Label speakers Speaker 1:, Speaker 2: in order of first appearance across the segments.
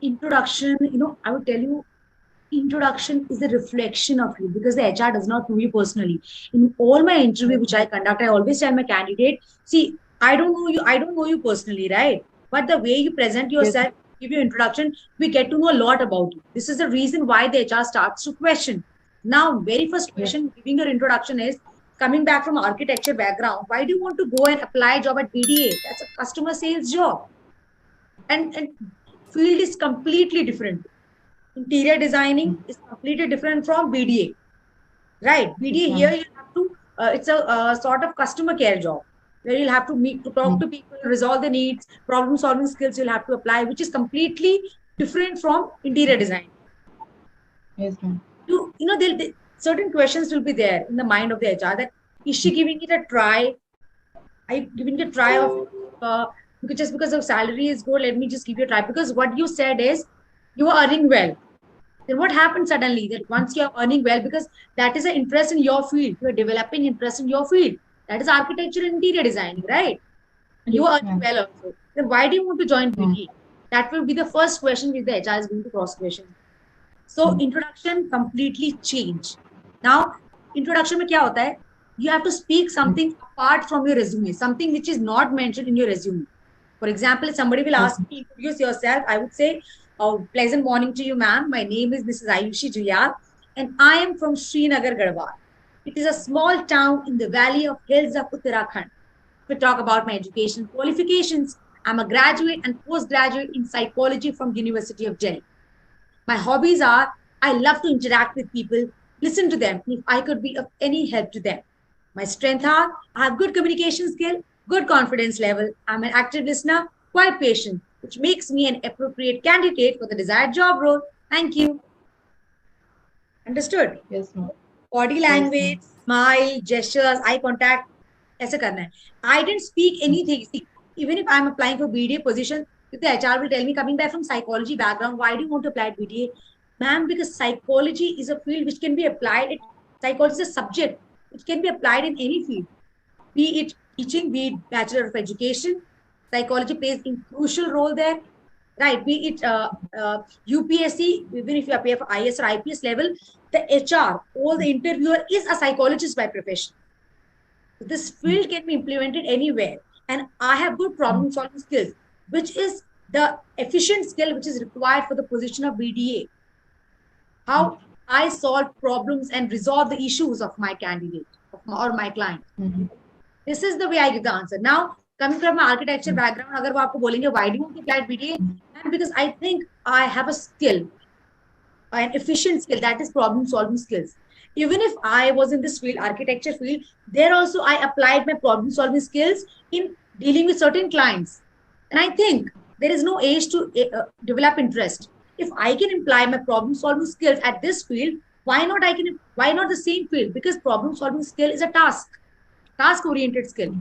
Speaker 1: Introduction, I would tell you, introduction is a reflection of you because the HR does not know you personally. In all my interview which I conduct, I always tell my candidate, see, I don't know you personally, right? But the way you present
Speaker 2: Yes.
Speaker 1: yourself, give your introduction, we get to know a lot about you. This is the reason why the HR starts to question. Now, very first
Speaker 2: Yes.
Speaker 1: question, giving your introduction is coming back from architecture background. Why do you want to go and apply a job at BDA? That's a customer sales job. And field is completely different. Interior designing is completely different from BDA, right?
Speaker 2: Yes,
Speaker 1: BDA here
Speaker 2: ma'am.
Speaker 1: you have to, it's a sort of customer care job where you'll have to meet, to talk to people, resolve the needs, problem solving skills you'll have to apply, which is completely different from interior design.
Speaker 2: Yes, ma'am.
Speaker 1: Certain questions will be there in the mind of the HR that is she giving it a try? Are you giving it a try of uh, because just because the salary is good, let me just give you a try. Because what you said is you are earning well. Then what happens suddenly that once you are earning well, because that is an interest in your field, you are developing interest in your field. That is architecture and interior designing, right? And you
Speaker 2: Yes,
Speaker 1: are earning
Speaker 2: ma'am.
Speaker 1: well also. Then why do you want to join
Speaker 2: Mm.
Speaker 1: BDA? That will be the first question which the HR is going to cross question. So introduction completely change. Now, introduction में क्या होता है? You have to speak something apart from your resume, something which is not mentioned in your resume. For example, if somebody will
Speaker 2: Yes.
Speaker 1: ask me, introduce yourself, I would say, oh, pleasant morning to you, ma'am. My name is Mrs. Ayushi Juyal, and I am from Srinagar, Garhwal. It is a small town in the valley of hills of Uttarakhand. We talk about my education qualifications. I'm a graduate and postgraduate in psychology from University of Delhi. My hobbies are I love to interact with people, listen to them if I could be of any help to them. My strengths are I have good communication skill, good confidence level. I'm an active listener, quite patient, which makes me an appropriate candidate for the desired job role. Thank you. Understood?
Speaker 2: Yes, ma'am.
Speaker 1: Body
Speaker 2: Yes,
Speaker 1: language,
Speaker 2: ma'am.
Speaker 1: smile, gestures, eye contact, ऐसे करना है. I didn't speak anything. See, even if I'm applying for BDA position, if the HR will tell me coming back from psychology background, why do you want to apply at BDA? Ma'am, because psychology is a field which can be applied. Psychology is a subject which can be applied in any field, be it teaching, be it Bachelor of Education. Psychology plays a crucial role there, right? Be it UPSC, even if you appear for IS or IPS level, the HR, all the interviewer is a psychologist by profession. This field can be implemented anywhere. And I have good problem solving skills, which is the efficient skill which is required for the position of BDA. How I solve problems and resolve the issues of my candidate or my client. This is the way I give the answer. Now, coming from my architecture background, अगर वो आपको बोलेंगे, why do you want to apply at BDA? And because I think I have a skill, an efficient skill, that is problem solving skills. Even if I was in this field, architecture field, there also I applied my problem solving skills in dealing with certain clients. And I think there is no age to develop interest. If I can apply my problem solving skills at this field, why not the same field? Because problem solving skill is a task oriented skill.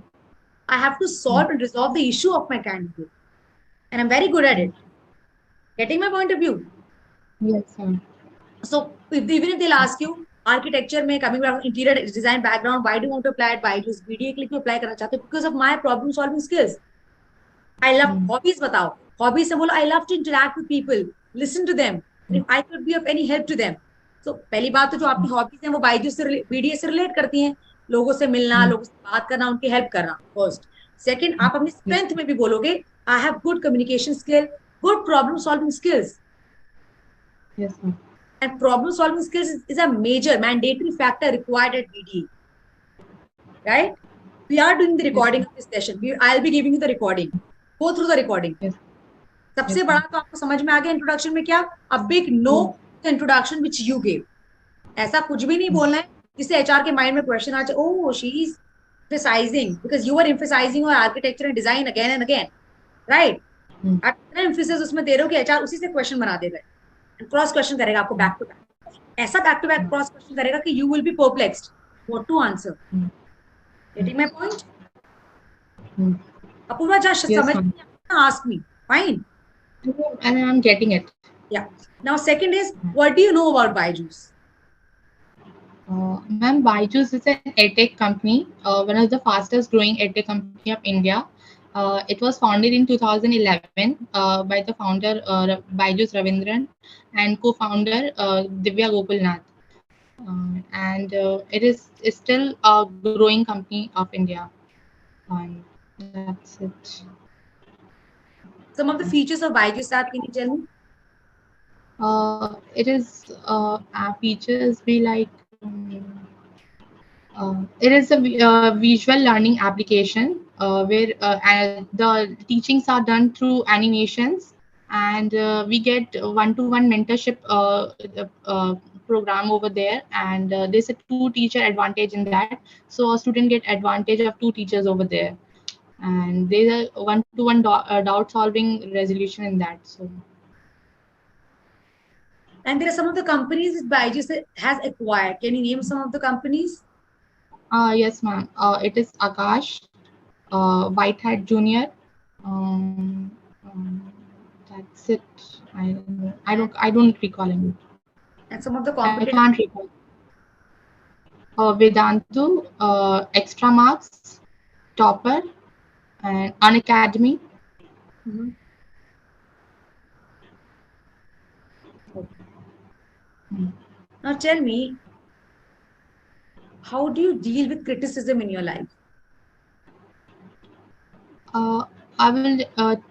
Speaker 1: I have to solve and resolve the issue of my candidate. And I'm very good at it. Getting my point of view.
Speaker 2: Yes, ma'am.
Speaker 1: So even if they'll ask you architecture में coming from interior design background, why do you want to apply at Byjus? BDA के लिए क्यों apply करना चाहते हो? Because of my problem solving skills. I love hobbies बताओ. Hobbies से बोलो I love to interact with people, listen to them. If I could be of any help to them. So पहली बात तो जो आपकी हॉबीज हैं वो बायजूस से BDA से रिलेट करती हैं. लोगों से मिलना, लोगों से बात करना, उनकी हेल्प करना फर्स्ट. सेकंड, आप अपनी
Speaker 2: Yes.
Speaker 1: स्ट्रेंथ में भी बोलोगे I have good communication skill, good problem solving skills.
Speaker 2: Yes, ma'am.
Speaker 1: And problem solving skills is a major mandatory factor required at BDA, right? We are doing the
Speaker 2: Yes,
Speaker 1: recording
Speaker 2: ma'am.
Speaker 1: of this session. I'll be giving you the recording. Go through the recording.
Speaker 2: Yes.
Speaker 1: सबसे
Speaker 2: Yes,
Speaker 1: बड़ा
Speaker 2: ma'am.
Speaker 1: तो आपको समझ में आ गया introduction में क्या, a big no introduction which you gave. ऐसा कुछ भी नहीं बोलना है जिससे एचआर के माइंड में क्वेश्चन आ जाए, oh she is emphasizing, because you are emphasizing on architecture and design again and again, right? आप इतना एम्फेसिस उसमें दे रहे हो कि एचआर उसी से क्वेश्चन बना देगा, क्रॉस क्वेश्चन करेगा आपको बैक टू बैक. ऐसा back to back cross question करेगा कि you will be perplexed what to answer. Getting my point? Apurva, just
Speaker 2: Yes,
Speaker 1: समझ
Speaker 2: ma'am.
Speaker 1: में ask me. Fine.
Speaker 2: And I'm getting it.
Speaker 1: Yeah. Now second is, what do you know about Byju's?
Speaker 2: Ma'am, Byjus is an edtech company, one of the fastest growing edtech company of India. It was founded in 2011 by the founder Byjus and co-founder Divya Gopalnath. And it is still a growing company of India. And that's it.
Speaker 1: Some of the features of Byjus app, can you tell me?
Speaker 2: It is our features be like it is a visual learning application where the teachings are done through animations, and we get one-to-one mentorship program over there, and there's a two-teacher advantage in that. So a student get advantage of two teachers over there, and there's a one-to-one doubt solving resolution in that. So.
Speaker 1: And there are some of the companies that Byjus has acquired. Can you name some of the companies?
Speaker 2: Yes, ma'am. It is Akash, Whitehead Junior. Um, um, that's it. I don't recall any.
Speaker 1: And some of the
Speaker 2: I
Speaker 1: competitive.
Speaker 2: can't recall. Vedantu, Extra Marks, Topper, and Unacademy.
Speaker 1: Mhm. Okay.
Speaker 2: Hmm.
Speaker 1: Now tell me, how do you deal with criticism in your life?
Speaker 2: Uh, I will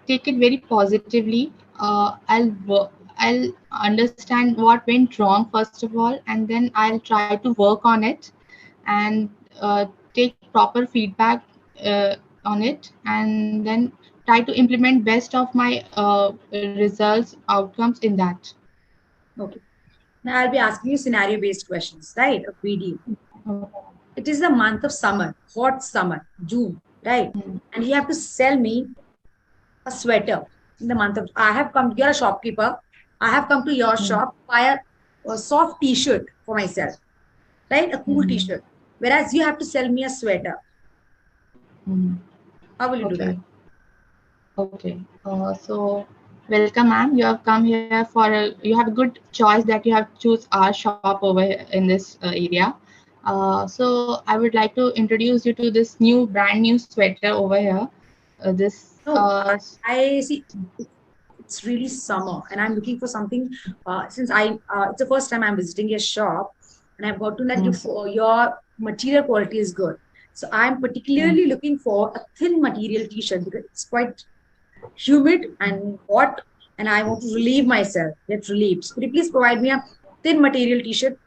Speaker 2: take it very positively. I'll understand what went wrong first of all, and then I'll try to work on it, and take proper feedback on it, and then try to implement best of my results outcomes in that.
Speaker 1: Okay. Now I'll be asking you scenario-based questions, right? A video. It is the month of summer, hot summer, June, right? And you have to sell me a sweater in the month of. I have come. You're a shopkeeper. I have come to your
Speaker 2: Mm,
Speaker 1: shop, buy a soft T-shirt for myself, right? A cool
Speaker 2: mm,
Speaker 1: T-shirt. Whereas you have to sell me a sweater.
Speaker 2: mm.
Speaker 1: How will you do that?
Speaker 2: Okay. Okay. So welcome, ma'am. You have come here for you have a good choice that you have choose our shop over here in this area. So I would like to introduce you to this new brand new sweater over here. This
Speaker 1: No, I see. It's really summer, and I'm looking for something. Since it's the first time I'm visiting your shop, and I've got to know that
Speaker 2: mm,
Speaker 1: your material quality is good. So I'm
Speaker 2: mm.
Speaker 1: particularly looking for a thin material T-shirt because it's quite humid and hot, and I want to relieve myself. Get relieved. So could you please provide me a thin material T-shirt?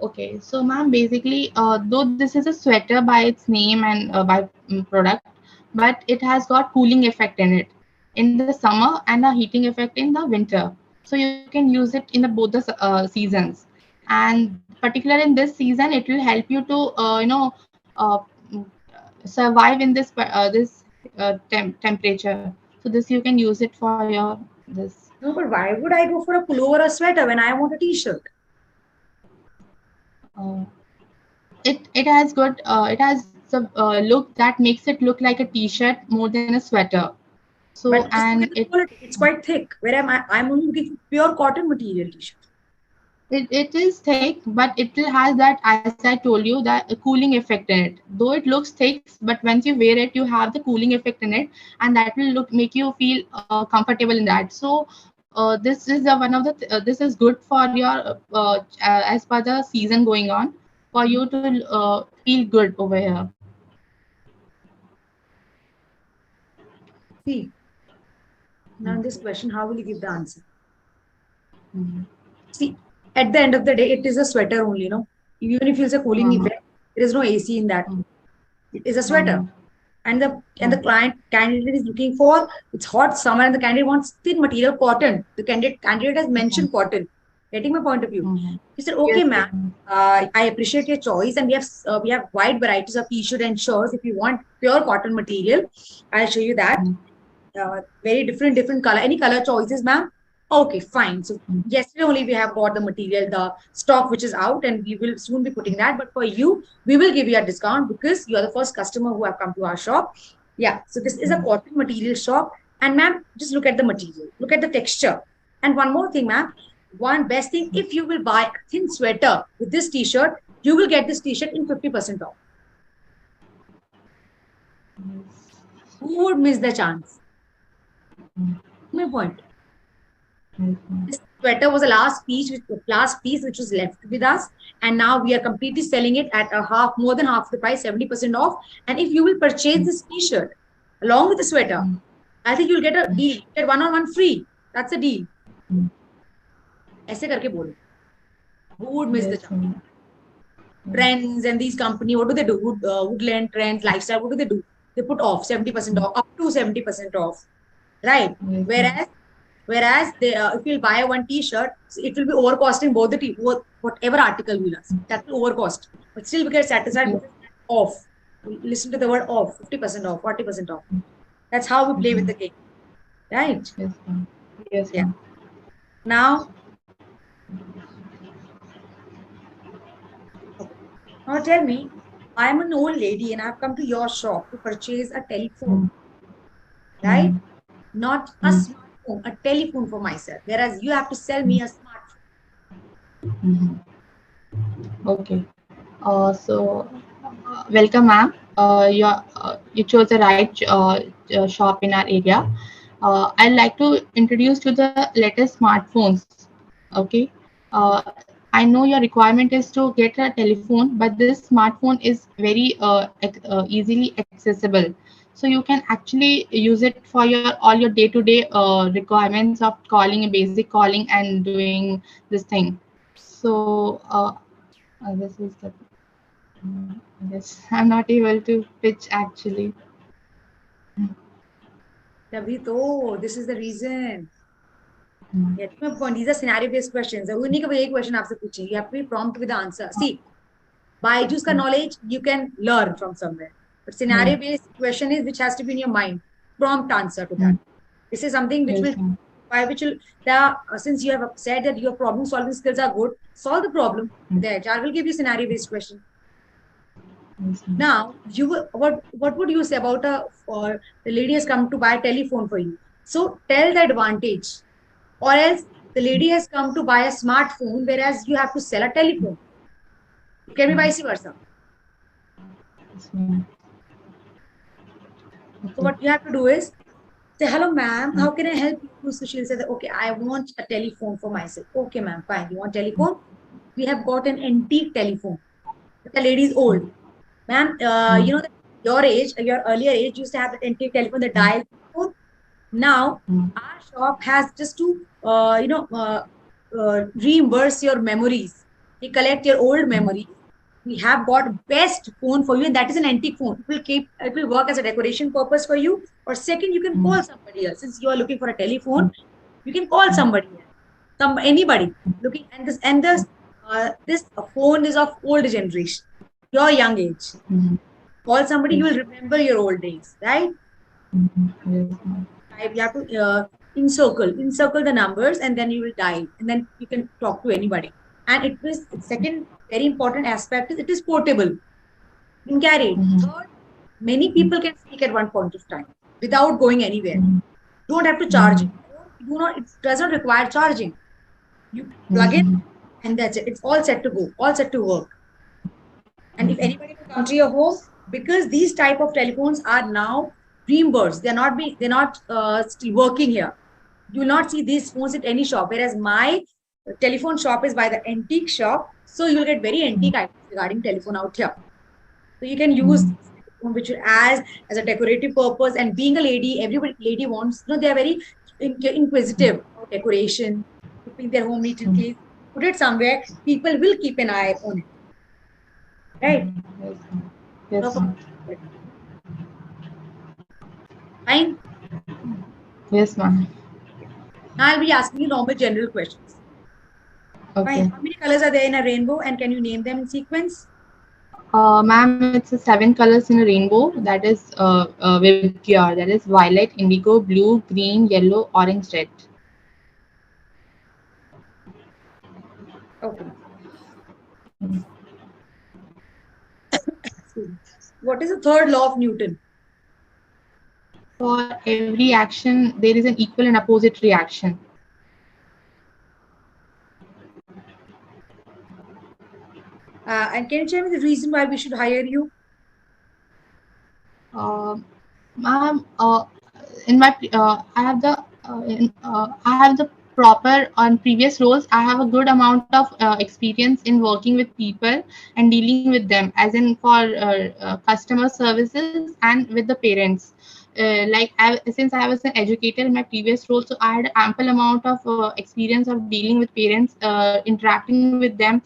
Speaker 2: Okay, so ma'am, basically, though this is a sweater by its name and by product, but it has got cooling effect in it in the summer and a heating effect in the winter. So you can use it in the both the seasons, and particular in this season, it will help you to mm, survive in this temperature. So this you can use it for your this.
Speaker 1: No, but why would I go for a pullover or sweater when I want a T-shirt?
Speaker 2: Uh, it has got it has the look that makes it look like a t-shirt more than a sweater, so
Speaker 1: But just look
Speaker 2: and
Speaker 1: at the quality. It's quite thick. Where am I? I'm only looking for pure cotton material T-shirt.
Speaker 2: it is thick, but it will has that, as I told you, that cooling effect in it. Though it looks thick, but once you wear it, you have the cooling effect in it, and that will look make you feel comfortable in that. So this is one of the this is good for your as per the season going on, for you to feel good over here.
Speaker 1: See, now in this question, how will you give the answer?
Speaker 2: Mhm.
Speaker 1: See, at the end of the day, it is a sweater only, Even if it's a cooling
Speaker 2: Uh-huh.
Speaker 1: effect, there is no AC in that. It is a sweater.
Speaker 2: Uh-huh.
Speaker 1: And the client candidate is looking for it's hot summer and the candidate wants thin material cotton. The candidate has
Speaker 2: Uh-huh.
Speaker 1: mentioned cotton. Getting my point of view.
Speaker 2: Uh-huh.
Speaker 1: He said, "Okay,
Speaker 2: Yes,
Speaker 1: ma'am,
Speaker 2: yes.
Speaker 1: I appreciate your choice, and we have wide varieties of t-shirt and shirts. If you want pure cotton material, I'll show you that.
Speaker 2: Mm,
Speaker 1: Very different color. Any color choices, ma'am? Okay, fine. So
Speaker 2: mm,
Speaker 1: yesterday only we have got the material, the stock which is out, and we will soon be putting that. But for you, we will give you a discount because you are the first customer who have come to our shop. Yeah. So this is a
Speaker 2: mm.
Speaker 1: cotton material shop, and ma'am, just look at the material, look at the texture, and one more thing, ma'am. One best thing, if you will buy a thin sweater with this t-shirt, you will get this t-shirt in 50% off. Who would miss the chance? My point. This sweater was the last piece which was left with us, and now we are completely selling it at a half, more than half the price, 70% off. And if you will purchase this t-shirt along with the sweater, I think you'll get a deal. You get one on one free. That's a deal. ऐसे करके बोलो. Who would miss the
Speaker 2: Yes,
Speaker 1: chance?
Speaker 2: ma'am.
Speaker 1: Trends and these company, what do they do? Woodland Trends, Lifestyle, what do they do? They put off 70% off, up to 70% off, right?
Speaker 2: Yes, ma'am.
Speaker 1: Whereas they, if you'll buy one t-shirt, it will be overcosting both whatever article we lose. That will overcost, but still we get satisfied
Speaker 2: Yes.
Speaker 1: because it's off. Listen to the word off, 50% off, 40% off. That's how we play with the game, right?
Speaker 2: Yes, ma'am. Yes,
Speaker 1: Yeah.
Speaker 2: ma'am.
Speaker 1: Now, okay. Now tell me, I'm an old lady and I've come to your shop to purchase a telephone, right? Not a smartphone, a telephone for myself. Whereas you have to sell me a smartphone.
Speaker 2: Okay. Welcome, ma'am. You chose the right shop in our area. I'd like to introduce you the latest smartphones. Okay. I know your requirement is to get a telephone, but this smartphone is very easily accessible. So you can actually use it for your all your day-to-day requirements of calling, basic calling, and doing this thing. So this is the yes. I'm not able to pitch actually.
Speaker 1: This is the reason. Get my point. These are scenario-based questions. उन्हीं का एक question आपसे पूछे. You have to be prompt with the answer. See, Byju's का knowledge you can learn from somewhere. But scenario-based question is which has to be in your mind. Prompt answer to that. This is something which
Speaker 2: Yes,
Speaker 1: will, by which will, since you have said that your problem-solving skills are good, solve the problem. The HR will give you scenario-based question. Now, what would you say about or the lady has come to buy a telephone for you? So tell the advantage, or else the lady has come to buy a smartphone, whereas you have to sell a telephone. It can be vice versa. So what you have to do is say, "Hello, ma'am. How can I help you?" So she'll say, that, "Okay, I want a telephone for myself." "Okay, ma'am. Fine. You want telephone? We have got an antique telephone. The lady is old, ma'am. You know that your age, your earlier age, used to have the antique telephone, the dial phone. Now our shop has just to reimburse your memories. We collect your old memories. We have got best phone for you, and that is an antique phone. It will work as a decoration purpose for you. Or second, you can call somebody else. Since you are looking for a telephone, you can call somebody else. Anybody looking, and this phone is of old generation, your young age. Call somebody, you will remember your old days, right? You have to encircle the numbers, and then you will dial, and then you can talk to anybody. And it was second very important aspect is it is portable. You can carry it. Third, many people can speak at one point of time without going anywhere. You don't have to charge it. It does not require charging. You plug in, and that's it. It's all set to go, all set to work. And if anybody will come to your home, because these type of telephones are now reimbursed, they're not still working here. You will not see these phones at any shop. Whereas my telephone shop is by the antique shop, so you'll get very antique items regarding telephone out here. So you can use this telephone, which as a decorative purpose. And being a lady, lady wants, they are very inquisitive about decoration, keeping their home neat and clean. Put it somewhere, people will keep an eye on it. Right?
Speaker 2: Yes, ma'am.
Speaker 1: Fine.
Speaker 2: Yes, ma'am.
Speaker 1: Now I'll be asking you normal general questions.
Speaker 2: Okay.
Speaker 1: Fine. How many colors are there in a rainbow, and can you name them in sequence?
Speaker 2: Ma'am, it's a 7 colors in a rainbow. That is with pure. That is violet, indigo, blue, green, yellow, orange, red.
Speaker 1: Okay. What is the third law of Newton?
Speaker 2: For every action, there is an equal and opposite reaction.
Speaker 1: And can you tell me the reason why we should hire you?
Speaker 2: Uh, Ma'am, in my I have the proper on previous roles. I have a good amount of experience in working with people and dealing with them, as in for customer services and with the parents. Since I was an educator in my previous role, so I had ample amount of experience of dealing with parents, interacting with them,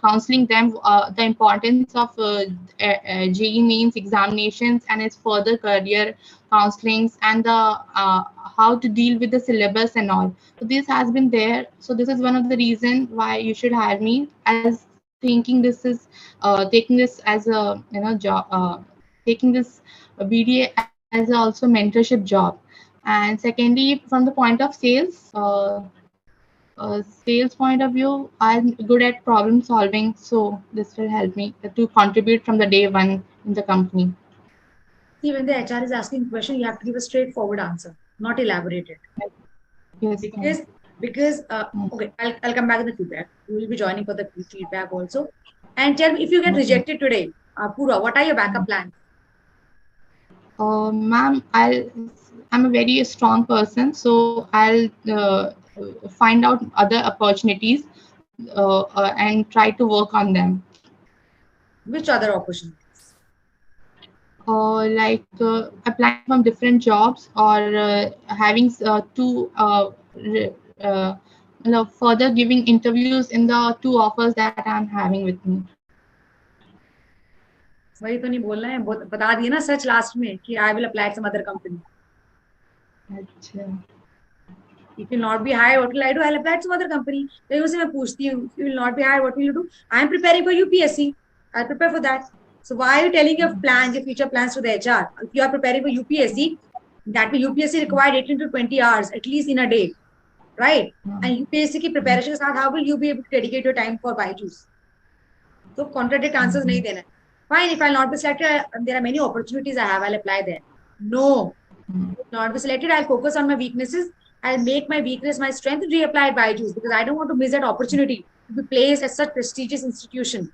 Speaker 2: counseling them, the importance of JEE mains examinations and its further career counselings, and the how to deal with the syllabus and all. So this has been there. So this is one of the reason why you should hire me, as thinking this is taking this as a job, taking this BDA as also mentorship job. And secondly, from the point of sales point of view, I'm good at problem solving, so this will help me to contribute from the day one in the company.
Speaker 1: See, when the HR is asking a question, you have to give a straightforward answer, not elaborated.
Speaker 2: Yes, ma'am.
Speaker 1: Because because
Speaker 2: Yes.
Speaker 1: okay, I'll come back to the feedback. You will be joining for the feedback also. And tell me if you get
Speaker 2: Okay.
Speaker 1: rejected today, Pura, what are your backup plans?
Speaker 2: Ma'am, I'm a very strong person, so I'll find out other opportunities and try to work on them.
Speaker 1: Which other opportunities?
Speaker 2: Applying from different jobs, or having two further giving interviews in the two offers that I'm having with me.
Speaker 1: वही तो नहीं बोलना है, बता दिए ना सच last में कि I will apply some other company.
Speaker 2: अच्छा.
Speaker 1: If you will not be hired, what will I do? I'll apply to some other company. तो उसे मैं पूछती हूँ, if you will not be hired, what will you do? I am preparing for UPSC. I'll prepare for that. So why are you telling your plans, your future plans to the HR? If you are preparing for UPSC, that means UPSC required 18 to 20 hours at least in a day, right? And UPSC की preparation के साथ, how will you be able to dedicate your time for Byjus? So contradict answers नहीं देना. Fine, if I'll not be selected, there are many opportunities I have. I'll apply there. No, not be selected. I'll focus on my weaknesses. I'll make my weakness my strength and reapply at Byju's because I don't want to miss that opportunity to be placed at such prestigious institution.